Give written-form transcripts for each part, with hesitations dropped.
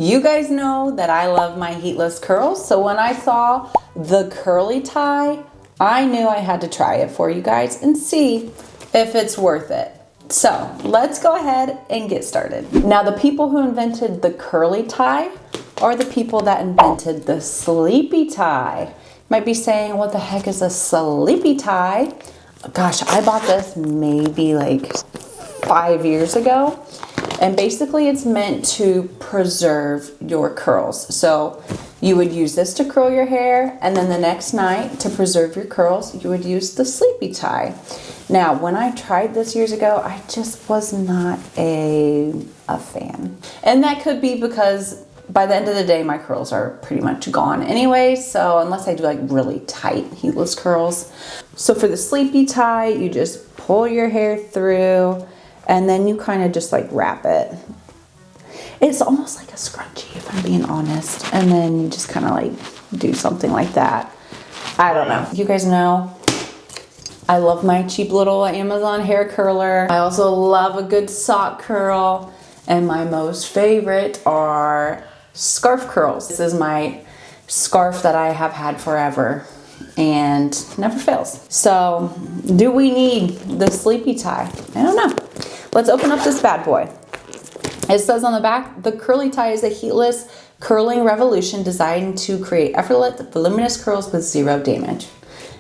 You guys know that I love my heatless curls, so when I saw the curly tie, I knew I had to try it for you guys and see if it's worth it. So let's go ahead and get started. Now, the people who invented the curly tie are the people that invented the sleepy tie. You might be saying, what the heck is a sleepy tie? Gosh, I bought this maybe like 5 years ago. And basically it's meant to preserve your curls. So you would use this to curl your hair, and then the next night to preserve your curls, you would use the sleepy tie. Now, when I tried this years ago, I just was not a fan. And that could be because by the end of the day, my curls are pretty much gone anyway. So unless I do like really tight heatless curls. So for the sleepy tie, you just pull your hair through, and then you kind of just like wrap it. It's almost like a scrunchie, if I'm being honest. And then you just kind of like do something like that. I don't know. You guys know I love my cheap little Amazon hair curler. I also love a good sock curl. And my most favorite are scarf curls. This is my scarf that I have had forever and never fails. So do we need the sleepy tie? I don't know. Let's open up this bad boy. It says on the back, the curly tie is a heatless curling revolution designed to create effortless, voluminous curls with zero damage.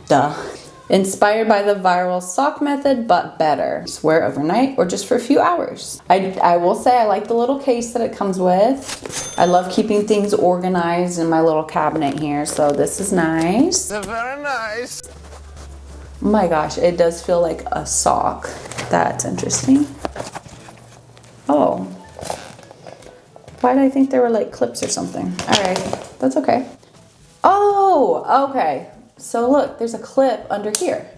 Duh. Inspired by the viral sock method, but better. Just wear overnight or just for a few hours. I will say I like the little case that it comes with. I love keeping things organized in my little cabinet here, so this is nice. Very nice. Oh my gosh, it does feel like a sock. That's interesting. Oh. Why did I think there were like clips or something? All right, that's okay. Oh, okay. So look, there's a clip under here.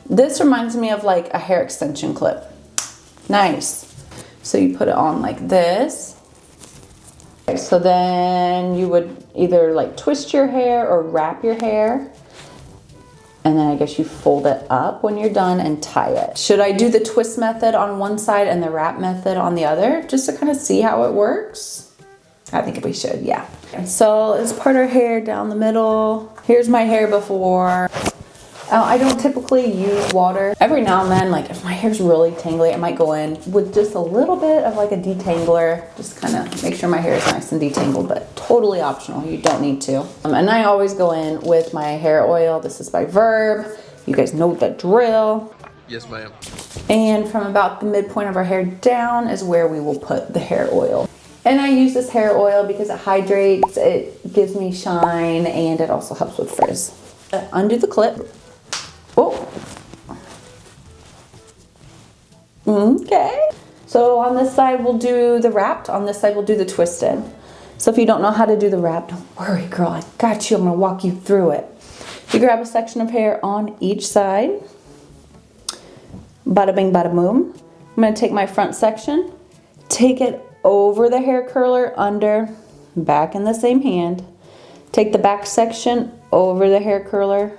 This reminds me of like a hair extension clip. Nice. So you put it on like this. Okay, so then you would either like twist your hair or wrap your hair. And then I guess you fold it up when you're done and tie it. Should I do the twist method on one side and the wrap method on the other, just to kind of see how it works? I think we should, yeah. So let's part our hair down the middle. Here's my hair before. I don't typically use water. Every now and then, like if my hair's really tangly, I might go in with just a little bit of like a detangler, just kind of make sure my hair is nice and detangled, but totally optional. You don't need to. And I always go in with my hair oil. This is by Verb. You guys know the drill. Yes, ma'am. And from about the midpoint of our hair down is where we will put the hair oil. And I use this hair oil because it hydrates, it gives me shine, and it also helps with frizz. Undo the clip. Oh. Okay. So on this side we'll do the wrapped, on this side we'll do the twisted. So if you don't know how to do the wrap, don't worry girl, I got you, I'm gonna walk you through it. You grab a section of hair on each side. Bada bing, bada boom. I'm gonna take my front section, take it over the hair curler, under, back in the same hand. Take the back section over the hair curler,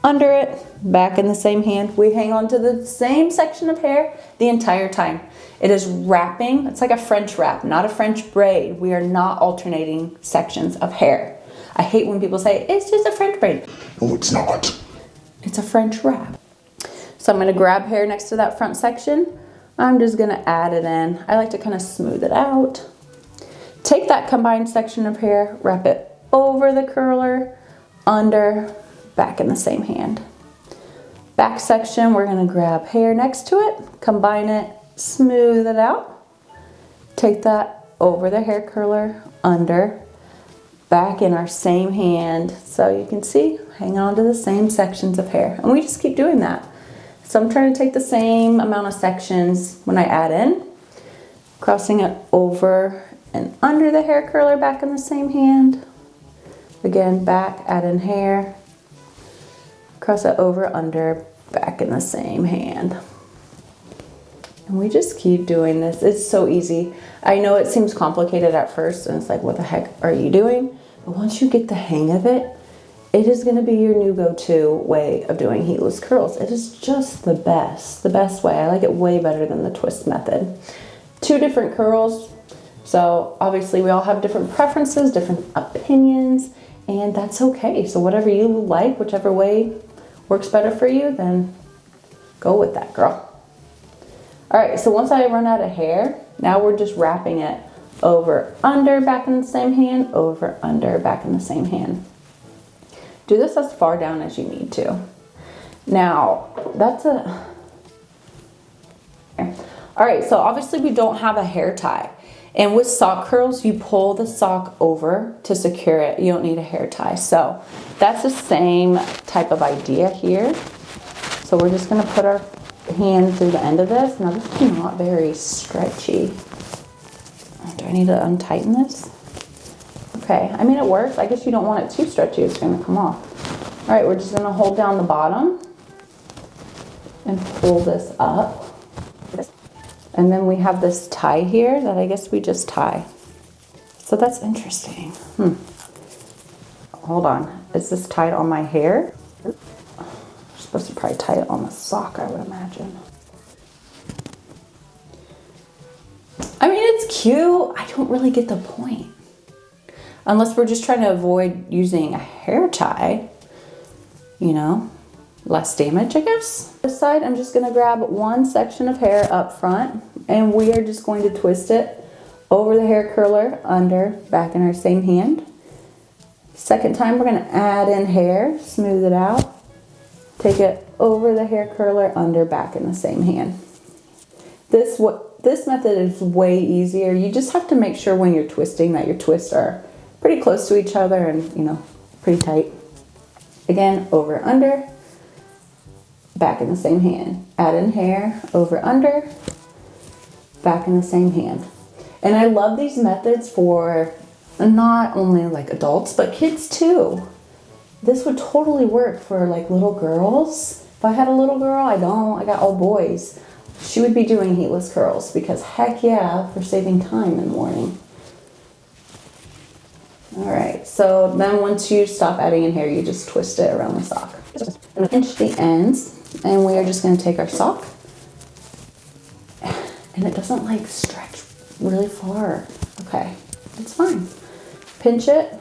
under it, back in the same hand. We hang on to the same section of hair the entire time. It is wrapping. It's like a French wrap, not a French braid. We are not alternating sections of hair. I hate when people say, it's just a French braid. No, it's not. It's a French wrap. So I'm gonna grab hair next to that front section. I'm just gonna add it in. I like to kind of smooth it out. Take that combined section of hair, wrap it over the curler, under, back in the same hand. Back section, we're gonna grab hair next to it, combine it, smooth it out. Take that over the hair curler, under, back in our same hand. So you can see, hang on to the same sections of hair. And we just keep doing that. So I'm trying to take the same amount of sections when I add in, crossing it over and under the hair curler, back in the same hand. Again, back, add in hair, cross it over, under, back in the same hand. And we just keep doing this. It's so easy. I know it seems complicated at first and it's like, what the heck are you doing? But once you get the hang of it, it is going to be your new go-to way of doing heatless curls. It is just the best way. I like it way better than the twist method. 2 different curls, So obviously we all have different preferences, different opinions, and that's okay. So whatever you like, whichever way works better for you, then go with that, girl. All right, so once I run out of hair, now we're just wrapping it over, under, back in the same hand, over, under, back in the same hand. Do this as far down as you need to. Now, that's a... All right, so obviously we don't have a hair tie. And with sock curls, you pull the sock over to secure it. You don't need a hair tie. So that's the same type of idea here. So we're just gonna put our hand through the end of this. Now this is not very stretchy. Do I need to untighten this? Okay, I mean it works. I guess you don't want it too stretchy, it's gonna come off. All right, we're just gonna hold down the bottom and pull this up. And then we have this tie here that I guess we just tie. So that's interesting. Hold on, is this tied on my hair? We're supposed to probably tie it on the sock, I would imagine. I mean, it's cute. I don't really get the point. Unless we're just trying to avoid using a hair tie, you know, less damage, I guess. This side, I'm just gonna grab one section of hair up front and we are just going to twist it over the hair curler, under, back in our same hand. Second time, we're gonna add in hair, smooth it out, take it over the hair curler, under, back in the same hand. This method is way easier. You just have to make sure when you're twisting that your twists are pretty close to each other and, you know, pretty tight. Again, over, under, back in the same hand. Add in hair, over, under, back in the same hand. And I love these methods for not only like adults, but kids too. This would totally work for like little girls. If I had a little girl, I got all boys. She would be doing heatless curls because heck yeah, for saving time in the morning. All right, so then once you stop adding in hair, you just twist it around the sock. Pinch the ends, and we are just gonna take our sock, and it doesn't like stretch really far. Okay, it's fine. Pinch it,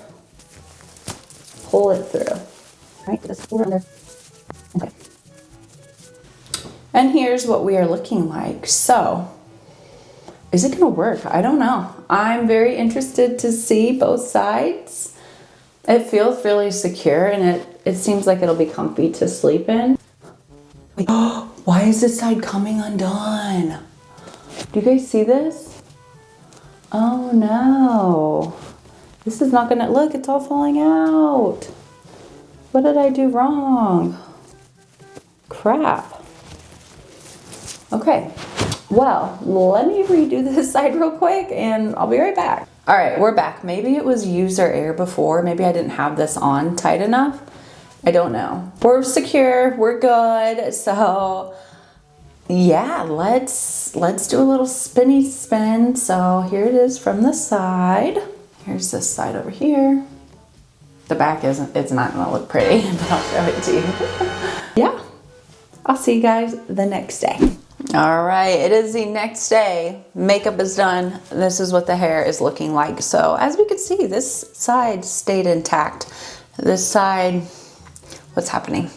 pull it through. All right, just pull it under. Okay. And here's what we are looking like. So, is it gonna work? I don't know. I'm very interested to see both sides. It feels really secure and it seems like it'll be comfy to sleep in. Wait, why is this side coming undone? Do you guys see this? Oh no. This is not gonna, look, it's all falling out. What did I do wrong? Crap. Okay, well, let me redo this side real quick and I'll be right back. All right, we're back. Maybe it was user error before. Maybe I didn't have this on tight enough. I don't know. We're secure, we're good. So yeah, let's do a little spinny spin. So here it is from the side. Here's this side over here. The back it's not gonna look pretty, but I'll show it to you. Yeah, I'll see you guys the next day. All right, it is the next day. Makeup is done. This is what the hair is looking like. So as we can see, this side stayed intact. This side, what's happening?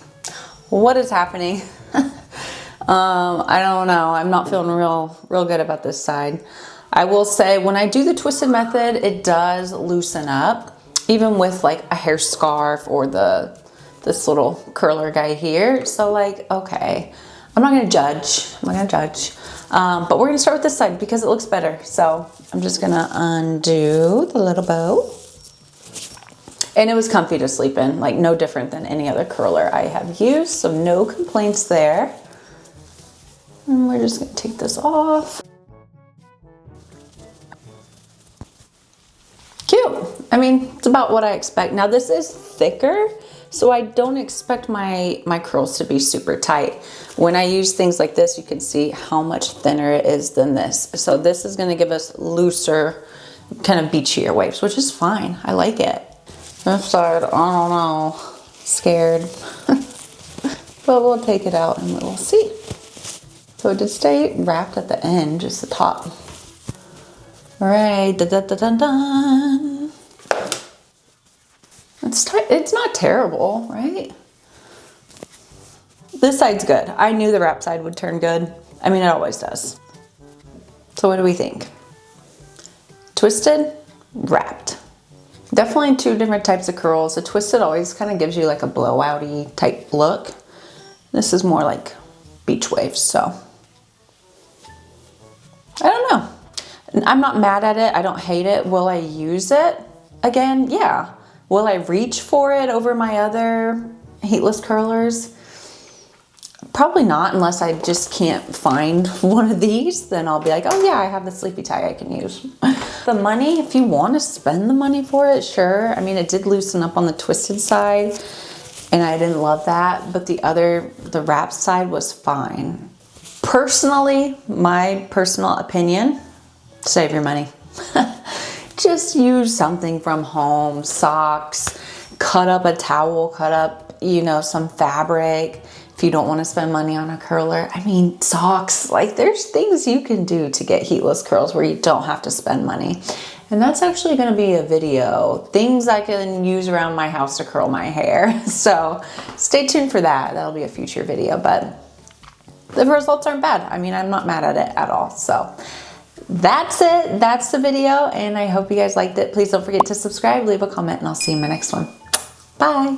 What is happening? I don't know. I'm not feeling real good about this side. I will say when I do the twisted method, it does loosen up, even with like a hair scarf or this little curler guy here. So like, okay. I'm not gonna judge, but we're gonna start with this side because it looks better. So I'm just gonna undo the little bow. And it was comfy to sleep in, like no different than any other curler I have used, so no complaints there. And we're just gonna take this off. Cute, I mean, it's about what I expect. Now this is thicker, so I don't expect my curls to be super tight. When I use things like this, you can see how much thinner it is than this. So this is gonna give us looser, kind of beachier waves, which is fine, I like it. This side, I don't know, scared. But we'll take it out and we'll see. So it did stay wrapped at the end, just the top. All right, dun, dun, dun, dun, dun. It's not terrible, right? This side's good. I knew the wrap side would turn good. I mean, it always does. So what do we think? Twisted, wrapped. Definitely two different types of curls. The twisted always kind of gives you like a blowout-y type look. This is more like beach waves, so. I don't know. I'm not mad at it. I don't hate it. Will I use it again? Yeah. Will I reach for it over my other heatless curlers? Probably not, unless I just can't find one of these. Then I'll be like, oh yeah, I have the sleepy tie I can use. The money, if you want to spend the money for it, sure. I mean, it did loosen up on the twisted side, and I didn't love that. But the wrap side was fine. Personally, my personal opinion, save your money. Just use something from home, socks, cut up a towel, cut up, you know, some fabric. If you don't want to spend money on a curler, I mean, socks, like there's things you can do to get heatless curls where you don't have to spend money. And that's actually going to be a video, things I can use around my house to curl my hair. So stay tuned for that. That'll be a future video, but the results aren't bad. I mean, I'm not mad at it at all. So that's it. That's the video. And I hope you guys liked it. Please don't forget to subscribe, leave a comment, and I'll see you in my next one. Bye.